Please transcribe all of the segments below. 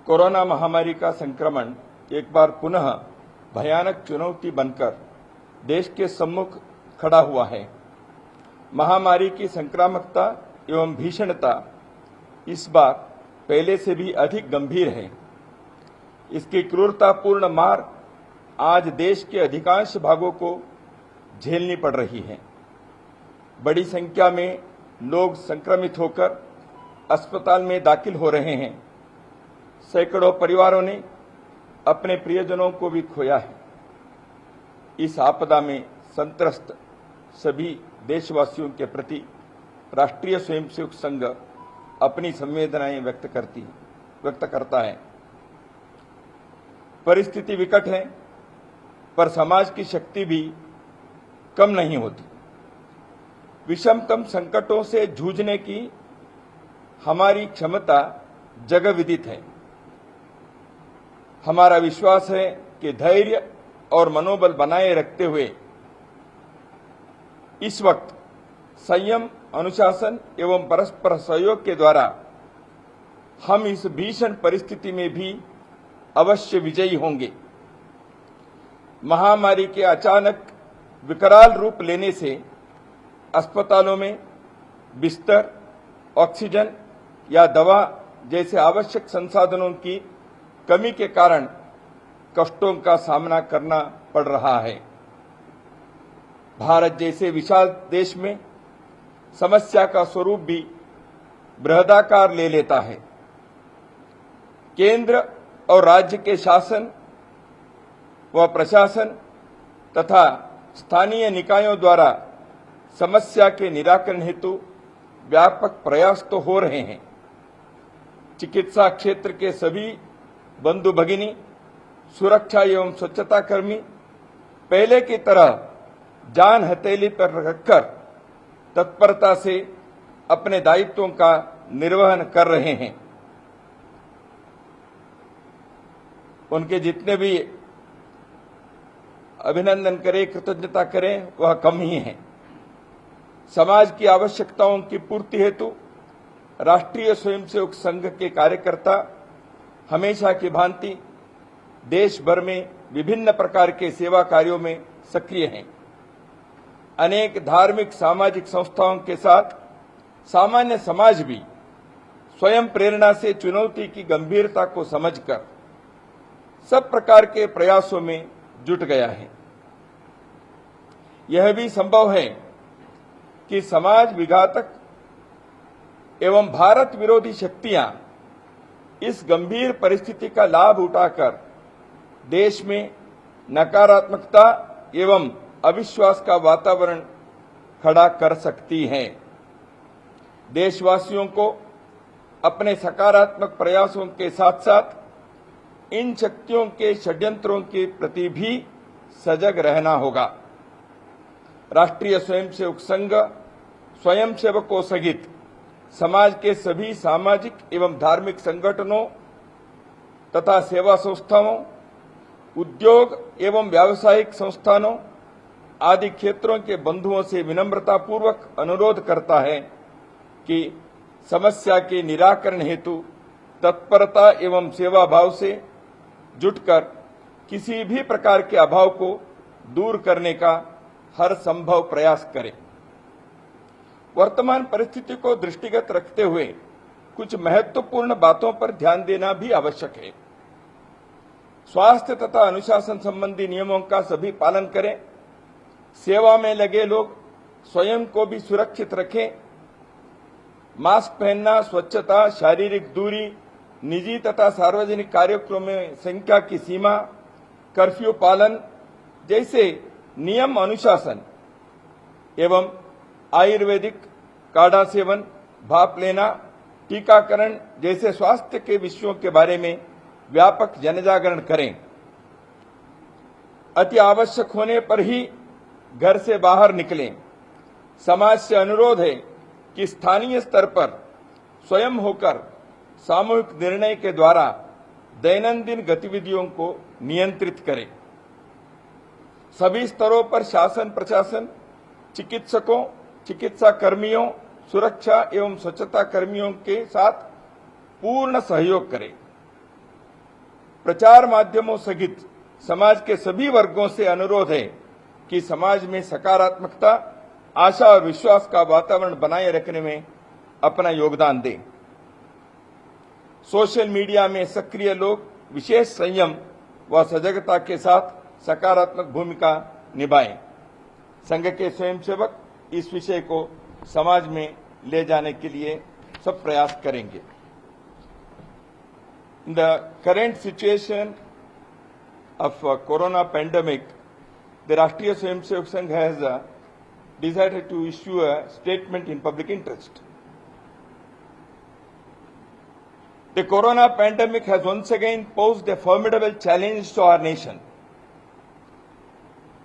Corona महामारी का संक्रमण एक बार पुनः भयानक चुनौती बनकर देश के सम्मुख खड़ा हुआ है। महामारी की संक्रामकता एवं भीषणता इस बार पहले से भी अधिक गंभीर है। इसकी क्रूरतापूर्ण मार आज देश के अधिकांश भागों को झेलनी पड़ रही है। बड़ी संख्या में लोग संक्रमित होकर अस्पताल में दाखिल हो रहे हैं। सैकड़ों परिवारों ने अपने प्रियजनों को भी खोया है। इस आपदा में संत्रस्त सभी देशवासियों के प्रति राष्ट्रीय स्वयंसेवक संघ अपनी संवेदनाएं व्यक्त करता है। परिस्थिति विकट है, पर समाज की शक्ति भी कम नहीं होती। विषमतम संकटों से जूझने की हमारी क्षमता जग विदित है। हमारा विश्वास है कि धैर्य और मनोबल बनाए रखते हुए इस वक्त संयम, अनुशासन एवं परस्पर सहयोग के द्वारा हम इस भीषण परिस्थिति में भी अवश्य विजयी होंगे। महामारी के अचानक विकराल रूप लेने से अस्पतालों में बिस्तर, ऑक्सीजन या दवा जैसे आवश्यक संसाधनों की कमी के कारण कष्टों का सामना करना पड़ रहा है। भारत जैसे विशाल देश में समस्या का स्वरूप भी बृहदाकार ले लेता है। केंद्र और राज्य के शासन व प्रशासन तथा स्थानीय निकायों द्वारा समस्या के निराकरण हेतु व्यापक प्रयास तो हो रहे हैं। चिकित्सा क्षेत्र के सभी बंधु भगिनी, सुरक्षा एवं स्वच्छता कर्मी पहले की तरह जान हथेली पर रखकर तत्परता से अपने दायित्वों का निर्वहन कर रहे हैं। उनके जितने भी अभिनंदन करें, कृतज्ञता करें, वह कम ही है। समाज की आवश्यकताओं की पूर्ति हेतु राष्ट्रीय स्वयंसेवक संघ के कार्यकर्ता हमेशा की भांति देश भर में विभिन्न प्रकार के सेवा कार्यों में सक्रिय हैं। अनेक धार्मिक सामाजिक संस्थाओं के साथ सामान्य समाज भी स्वयं प्रेरणा से चुनौती की गंभीरता को समझकर सब प्रकार के प्रयासों में जुट गया है। यह भी संभव है कि समाज विघातक एवं भारत विरोधी शक्तियां इस गंभीर परिस्थिति का लाभ उठाकर देश में नकारात्मकता एवं अविश्वास का वातावरण खड़ा कर सकती हैं। देशवासियों को अपने सकारात्मक प्रयासों के साथ साथ इन शक्तियों के षड्यंत्रों के प्रति भी सजग रहना होगा। राष्ट्रीय स्वयंसेवक संघ स्वयंसेवकों सहित समाज के सभी सामाजिक एवं धार्मिक संगठनों तथा सेवा संस्थाओं, उद्योग एवं व्यावसायिक संस्थानों आदि क्षेत्रों के बंधुओं से विनम्रतापूर्वक अनुरोध करता है कि समस्या के निराकरण हेतु तत्परता एवं सेवा भाव से जुटकर किसी भी प्रकार के अभाव को दूर करने का हर संभव प्रयास करें। वर्तमान परिस्थिति को दृष्टिगत रखते हुए कुछ महत्वपूर्ण बातों पर ध्यान देना भी आवश्यक है। स्वास्थ्य तथा अनुशासन संबंधी नियमों का सभी पालन करें। सेवा में लगे लोग स्वयं को भी सुरक्षित रखें। मास्क पहनना, स्वच्छता, शारीरिक दूरी, निजी तथा सार्वजनिक कार्यक्रमों में संख्या की सीमा, कर्फ्यू पालन जैसे नियम अनुशासन एवं आयुर्वेदिक काढ़ा सेवन, भाप लेना, टीकाकरण जैसे स्वास्थ्य के विषयों के बारे में व्यापक जनजागरण करें। अति आवश्यक होने पर ही घर से बाहर निकलें। समाज से अनुरोध है कि स्थानीय स्तर पर स्वयं होकर सामूहिक निर्णय के द्वारा दैनंदिन गतिविधियों को नियंत्रित करें। सभी स्तरों पर शासन, प्रशासन, चिकित्सकों, चिकित्सा कर्मियों, सुरक्षा एवं स्वच्छता कर्मियों के साथ पूर्ण सहयोग करें। प्रचार माध्यमों सहित समाज के सभी वर्गों से अनुरोध है कि समाज में सकारात्मकता, आशा और विश्वास का वातावरण बनाए रखने में अपना योगदान दें। सोशल मीडिया में सक्रिय लोग विशेष संयम व सजगता के साथ सकारात्मक भूमिका निभाएं। संघ के स्वयंसेवक इस विषय को समाज में ले जाने के लिए सब प्रयास करेंगे। In the current situation of corona pandemic, the Rashtriya Swayamsevak Sangh has decided to issue a statement in public interest. The corona pandemic has once again posed a formidable challenge to our nation.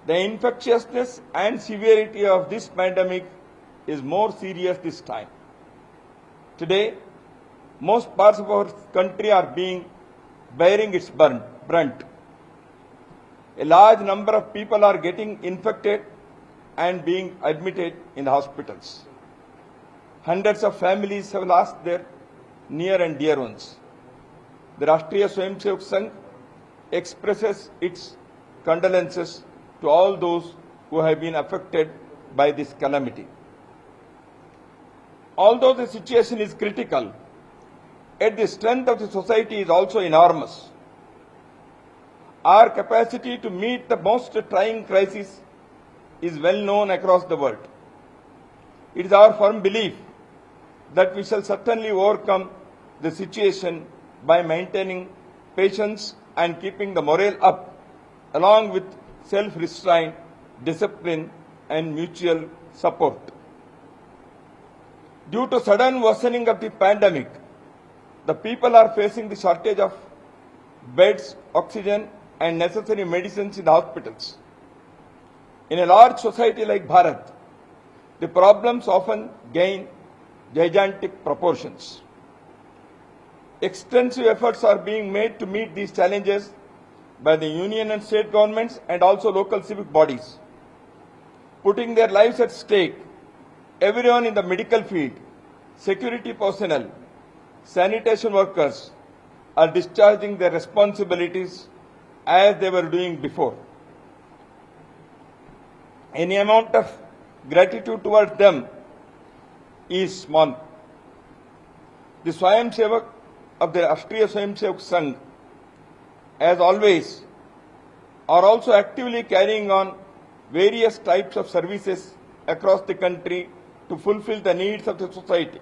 The infectiousness and severity of this pandemic is more serious this time. Today, most parts of our country are bearing its brunt. A large number of people are getting infected and being admitted in the hospitals. Hundreds of families have lost their near and dear ones. The Rashtriya Swayamsevak Sangh expresses its condolences to all those who have been affected by this calamity. Although the situation is critical, yet the strength of the society is also enormous. Our capacity to meet the most trying crisis is well known across the world. It is our firm belief that we shall certainly overcome the situation by maintaining patience and keeping the morale up, along with self-restraint, discipline, and mutual support. Due to sudden worsening of the pandemic, the people are facing the shortage of beds, oxygen, and necessary medicines in the hospitals. In a large society like Bharat, the problems often gain gigantic proportions. Extensive efforts are being made to meet these challenges by the union and state governments and also local civic bodies. Putting their lives at stake, everyone in the medical field, security personnel, sanitation workers are discharging their responsibilities as they were doing before. Any amount of gratitude towards them is small. The Swayamsevak of the Rashtriya Swayamsevak Sangh, as always, are also actively carrying on various types of services across the country to fulfill the needs of the society.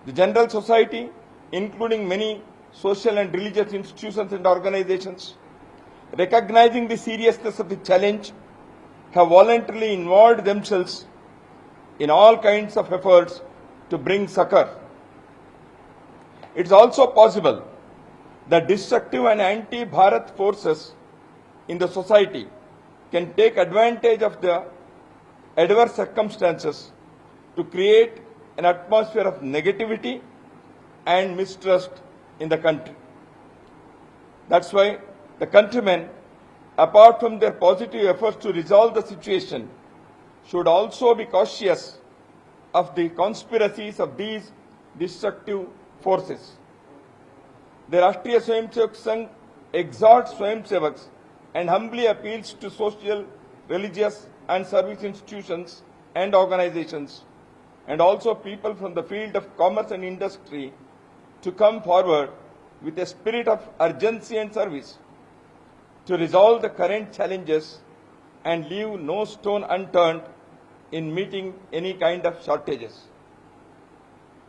The general society, including many social and religious institutions and organizations, recognizing the seriousness of the challenge, have voluntarily involved themselves in all kinds of efforts to bring succor. It is also possible that destructive and anti-Bharat forces in the society can take advantage of the adverse circumstances to create an atmosphere of negativity and mistrust in the country. That's why the countrymen, apart from their positive efforts to resolve the situation, should also be cautious of the conspiracies of these destructive forces. The Rashtriya Swayamsevak Sangh exhorts Swayamsevaks and humbly appeals to social, religious and service institutions and organizations, and also people from the field of commerce and industry, to come forward with a spirit of urgency and service to resolve the current challenges and leave no stone unturned in meeting any kind of shortages.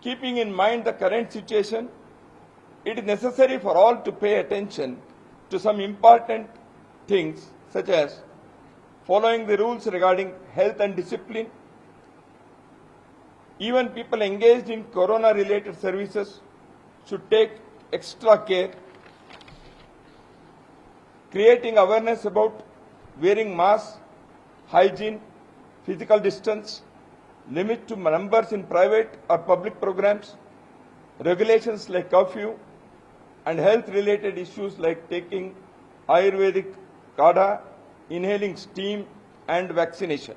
Keeping in mind the current situation, it is necessary for all to pay attention to some important things, such as following the rules regarding health and discipline. Even people engaged in corona-related services should take extra care, creating awareness about wearing masks, hygiene, physical distance, limit to numbers in private or public programs, regulations like curfew, and health-related issues like taking Ayurvedic kadha, inhaling steam, and vaccination.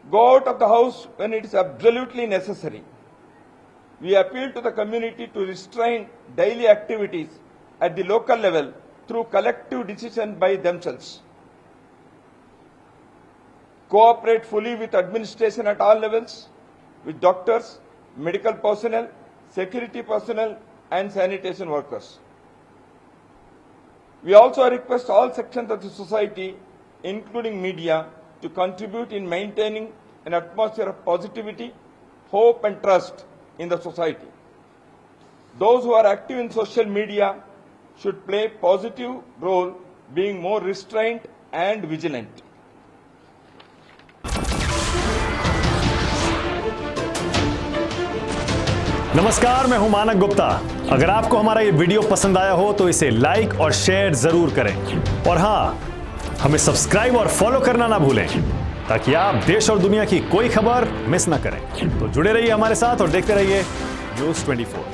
Go out of the house when it is absolutely necessary. we appeal to the community to restrain daily activities at the local level through collective decision by themselves. Cooperate fully with administration at all levels, with doctors, medical personnel, security personnel, and sanitation workers. We also request all sections of the society, including media, to contribute in maintaining an atmosphere of positivity, hope, and trust in the society. Those who are active in social media should play a positive role, being more restrained and vigilant. नमस्कार, मैं हूं मानक गुप्ता। अगर आपको हमारा ये video पसंद आया हो तो इसे लाइक और शेयर जरूर करें, और हां, हमें सब्सक्राइब और फॉलो करना ना भूलें ताकि आप देश और दुनिया की कोई खबर मिस ना करें। तो जुड़े रहिए हमारे साथ और देखते रहिए न्यूज़ 24।